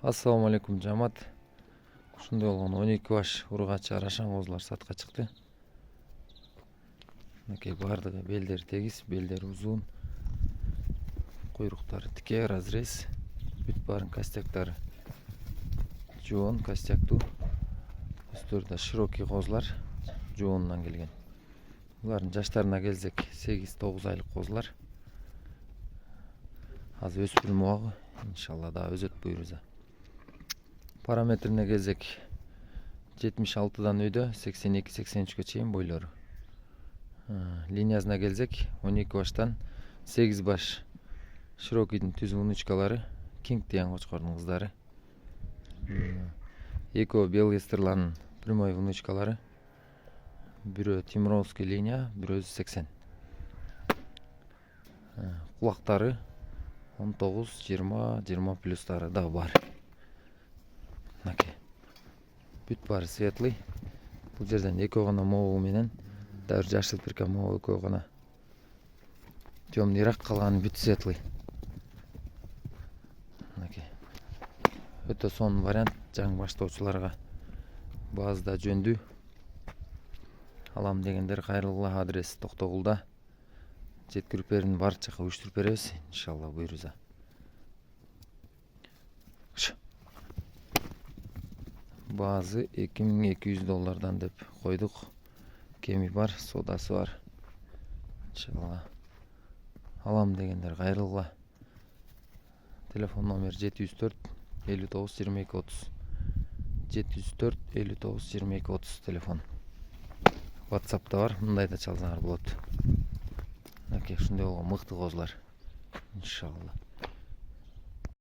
Assalamu alaikum жамат. Ушундай болгон 12 баш ургачы арашан козулар сатка чыкты. Мынакей бардыгы белдери тегиз, белдери узун. Куйруктары тике, разрез. Бүт барын костяктары жоон, костяктуу. Үстөрү да широкий козулар, жоонунан келген. Булардын жаштарына келсек, 8-9 айлык козулар. Азыр өспүрүм убагы, иншалла да өзөт буйруза. Параметрине келсек, 76-дан өйдө 82-83-кө чейин бойлору. Линиясына келсек, 12 баштан 8 баш широкийдин түз внучкалары, Кинг деген кочкордун кыздары. Экөө Белгестерлардын прямой внучкалары. Бирөө Тимуровский линия, бирөө 80. Кулактары 19, 20, 20 плюстары да бар. Бүт бары светлый. Бул жерден экөө гана могу менен дагы жашыл пирка могу экөө гана темныйраак, калганы бүт светлый. Өтө сонун вариант жаңы баштоочуларга. Баазда жөндүү. Алам дегендер кайрылгыла, адрес Токтогулда. Жеткирип берүүнү барча уюштуруп беребиз, иншалла буйруза. Баазы $2200 деп койдук. Кеми бар, содасы бар. Иншалла. Алам дегендер кайрылгыла. Телефон номер 704 59 22 30. 704 59 22 30 телефон. WhatsApp'та бар, мындай да чалсаңар болот. Ушундай болгон мыкты козулар. Иншалла.